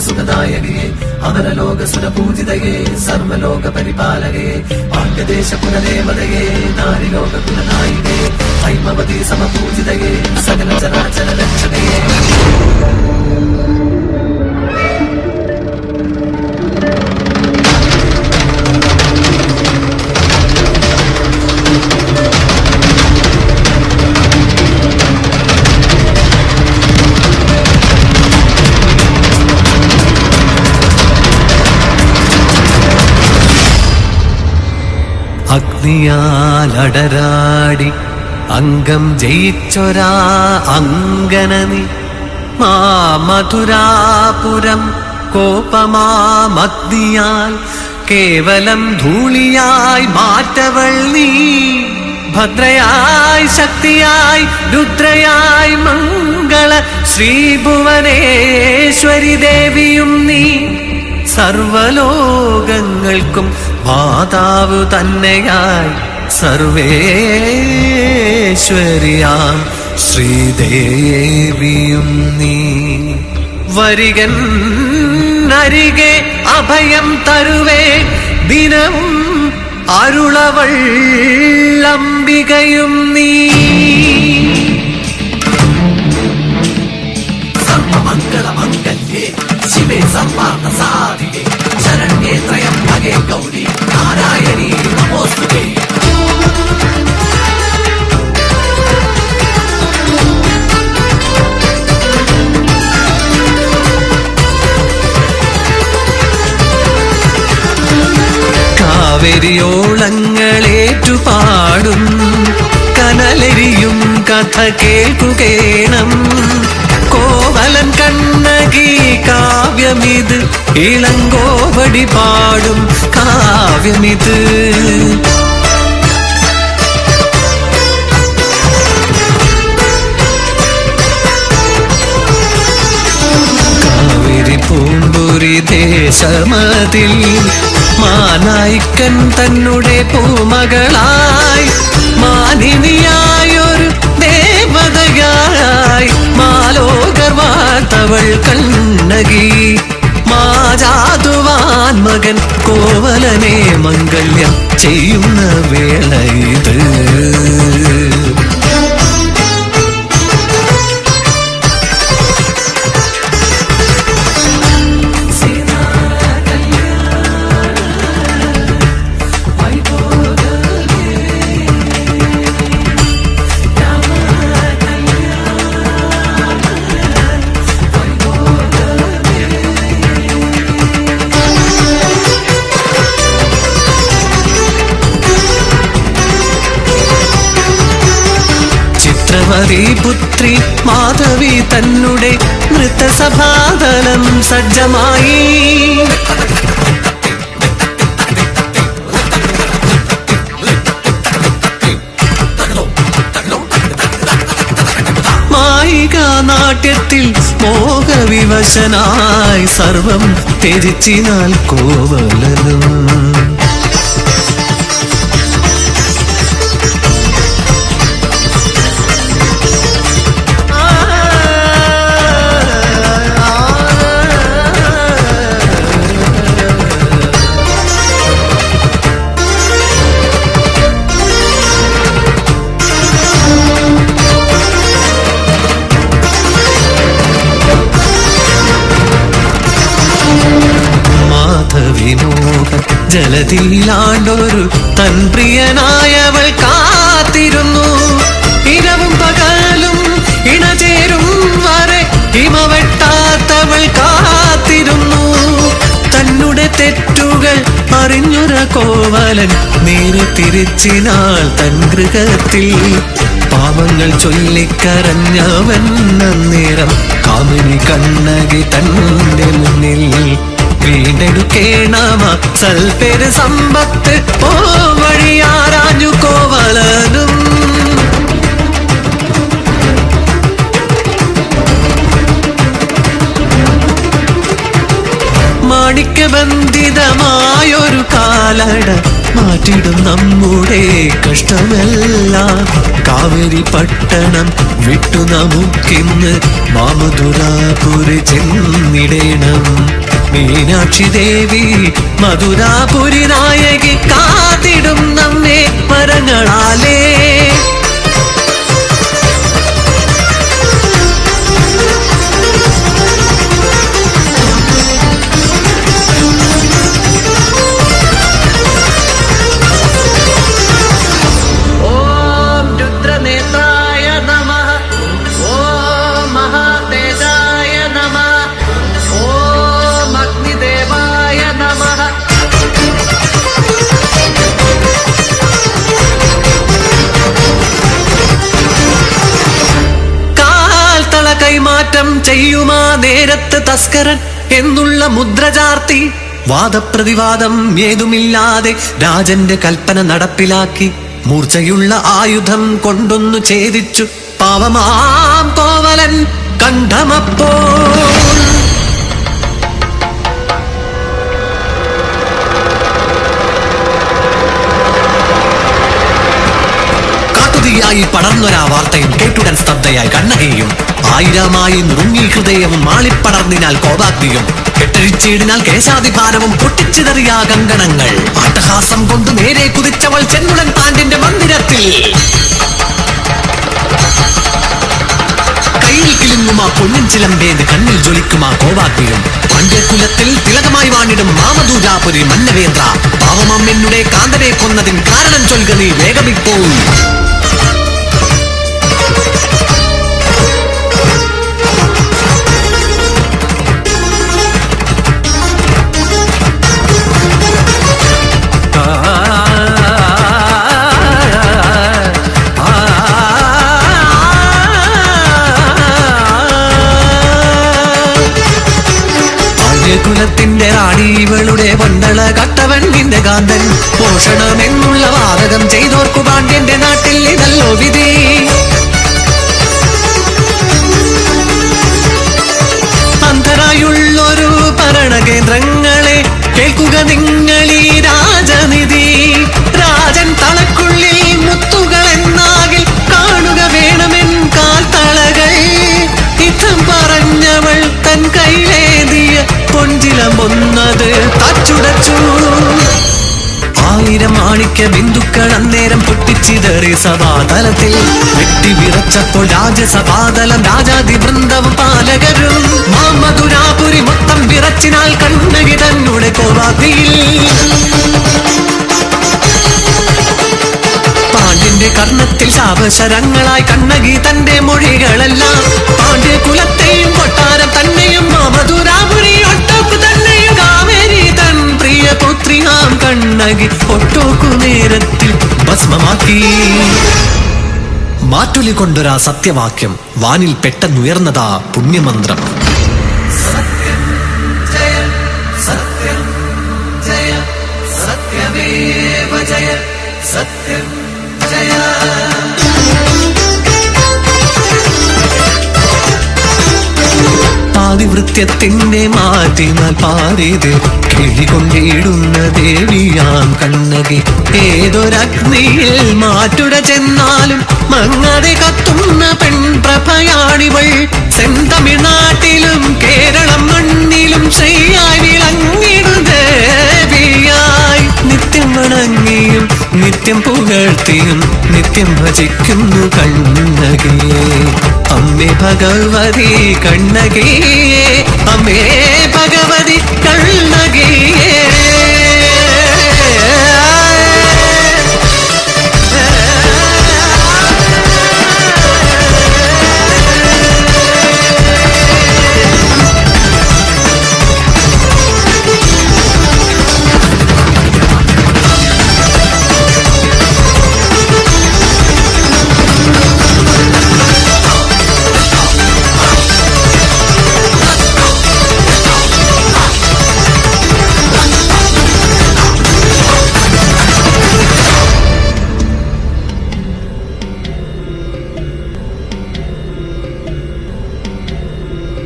സുഖദായകയെ അമരലോക സുരപൂജിതയെ സർവലോക പരിപാലകയെ ഭാഗ്യദേശ കുലദേവതയെ നാരിലോക കുലനായികയെ ഹൈമവതി സമപൂജിതയെ സകല ചരാചര രക്ഷകയെ. അഗ്നിയാലടരാടി അംഗം ജയിച്ചൊരാ അങ്കനനി മധുരാപുരം കോപമാമഗ്നിയാൽ കേവലം ധൂളിയായി മാറ്റവൾ നീ. ഭദ്രയായി ശക്തിയായി രുദ്രയായി മംഗള ശ്രീഭുവനേശ്വരി ദേവിയും നീ. സർവലോകങ്ങൾക്കും മാതാവ് തന്നെയായി സർവേശ്വരിയാം ശ്രീദേവിയും നീ. വരികൻ അരികെ അഭയം തരുവേ ദിനവും അരുളവൾ അംബികയും നീ. സർവമംഗളമംഗല്യേ ശിവേ സർവാർത്ഥ സാധികേ ശരണ്യേ ത്രയംബകേ ഗൗരി നാരായണീ നമോസ്തുതേ. കാവരിയോളങ്ങളേറ്റുപാടും കനലെരിയും കഥ കേൾക്കുകേണം. കോവലൻ കണ്ണകി കാവ്യമിത് ഇളങ്കോവടി പാടും കാവ്യമിത്. കാവിരി പൂമ്പുരി ദേശമതിൽ മാനായിക്കൻ തന്നെ പൂമകളായി മാനിനിയായൊരു ദേവതയായി മാലോകർ വാഴ്ത്തവൾ കണ്ണകി. മാജാതുവാൻ മകൻ കോവലനെ മംഗല്യം ചെയ്യുന്ന വേള ഇത്. പുത്രി മാധവി തന്നെ നൃത്തസഭാതലം സജ്ജമായി. മായിക നാട്യത്തിൽ മോഹവിവശനായി സർവം ത്യജിച്ചിനാൽ കോവലനും. ജലതിയിലാണ്ടൊരു തൻ പ്രിയനായവൾ കാത്തിരുന്നു. ഇരവും പകലും ഇണചേരും വരെ ഹിമവെട്ടാത്തവൾ കാത്തിരുന്നു. തന്നെ തെറ്റുകൾ അറിഞ്ഞൊര കോവലൻ നേരെ തിരിച്ചിനാൾ തൻ ഗൃഹത്തിൽ. പാവങ്ങൾ ചൊല്ലിക്കരഞ്ഞവൻ അന്നേരം കാമിനി കണ്ണകി തന്റെ മുന്നിൽ. വീണ്ടെടുക്കേണമ സൽപേര് സമ്പത്ത് ഓ വഴിയാരാഞ്ഞു കോവലനും. മാണിക്യബന്ധിതമായൊരു കാലട മാറ്റിടും നമ്മുടെ കഷ്ടമെല്ലാം. കാവേരി പട്ടണം വിട്ടു നമുക്കിന്ന് മാമധുരാപുരി ചെന്നിടേണം. മീനാക്ഷി ദേവി മധുരാപുരി നായകി കാത്തിടും നമ്മെ വരങ്ങളാലേ. കൈമാറ്റം ചെയ്യുമാ നേരത്ത് തസ്കരൻ എന്നുള്ള മുദ്ര ചാർത്തി വാദപ്രതിവാദം ഏതുമില്ലാതെ രാജന്റെ കൽപ്പന നടപ്പിലാക്കി മൂർച്ചയുള്ള ആയുധം കൊണ്ടൊന്നു ഛേദിച്ചു പാവമാം കോവലൻ കണ്ഠമപ്പോൾ. കാട്ടുതീയായി പടർന്നൊരാ വാർത്തയും കേട്ടുടൻ സ്തബ്ധയായി കണ്ണകയും. ആയിരമായി നുറുങ്ങി ഹൃദയവും മാളിപ്പടർന്നിനാൽ കോപാഗ്നിയും കെട്ടഴിച്ചീടിനാൽ കേശാതിഭാരവും പൊട്ടിച്ചിതറിയാ കങ്കണങ്ങൾ. അട്ടഹാസം കൊണ്ട് നേരെ കുതിച്ചവൾ ചെന്നുടൻ പാണ്ഡ്യന്റെ മന്ദിരത്തിൽ. കയ്യിൽ കിലുങ്ങുമാ പൊന്നിൻ ചിലമ്പേത് കണ്ണിൽ ജ്വലിക്കുമാ കോപാഗ്നിയും. പാണ്ഡ്യകുലത്തിൽ തിലകമായി വാണിടും മാമധൂജാപുരി മന്നവേന്ദ്ര, പാവമമ്മെന്നുടെ കാന്തനെ കൊന്നതിൻ കാരണം ചൊൽക നീ വേഗമിപ്പോൾ. കുലത്തിന്റെ റാണി ഇവളുടെ വണ്ടള കട്ടവൻ നിന്റെ കാന്തൻ. പോഷണമെന്നുള്ള വാതകം ചെയ്തോർക്കു പാണ്ഡ്യന്റെ നാട്ടിൽ ഇതല്ലോ വിധി. അന്ധരായുള്ളൊരു ഭരണകേന്ദ്രങ്ങളെ കേൾക്കുക നിങ്ങളീ രാജനിധി. രാജൻ തളക്കുള്ളിൽ മുത്തുകൾ എന്നാകിൽ കാണുക വേണമെൻ കാൽത്തളകൾ. ഇത്തം പറഞ്ഞവൾ തൻ കൈലേതിയ പൊഞ്ചിലമൊന്നത് തച്ചുടച്ചു. 1000 മാണിക്യ ബിന്ദുക്കൾ അന്നേരം പൊട്ടിച്ചിതറി സഭാതലത്തിൽ. വെട്ടിവിറച്ചപ്പോൾ രാജസഭാതലം രാജാതി വൃന്ദവും പാലകരും. മധുരാപുരി മൊത്തം വിറച്ചിനാൽ കണ്ണകി തന്നെ കോപാഗ്നിയിൽ. പാണ്ഡ്യന്റെ കർണത്തിൽ ശാപശരങ്ങളായി കണ്ണകി തന്റെ മൊഴികളെല്ലാം. പാണ്ഡ്യകുലത്തെയും കൊട്ടാരം തന്നെയും മധുരാപുരി ഒട്ടോക്കു തന്നെയും കാവേരി തൻ പ്രിയ പുത്രിയാം കണ്ണകി ഒട്ടോക്കു നേരത്തിൽ ഭസ്മമാക്കി. മാറ്റുലി കൊണ്ടൊരാ സത്യവാക്യം വാനിൽ പെട്ടെന്നുയർന്നതാ പുണ്യമന്ത്രം. സത്യം ജയ സത്യം ജയ സത്യമേവ ജയ സത്യം ജയ. പാതിവൃത്യത്തിന്റെ മാറ്റിനാൽ പാരിത് കിഴികൊണ്ടിടുന്ന ദേവിയാം കണ്ണകി. ഏതൊരഗ്നിയിൽ മാറ്റുര ചെന്നാലും മങ്ങാതെ കത്തുന്ന പെൺപ്രഭയാണിവൾ. സെന്തമിഴ്നാട്ടിലും കേരളം മണ്ണിലും ശ്രീയായി വിളങ്ങിടും ദേവിയായി. നിത്യം വണങ്ങിയും നിത്യം പുകഴ്ത്തിയും നിത്യം ഭജിക്കുന്നു കണ്ണകി. അമ്മേ ഭഗവതി കണ്ണകി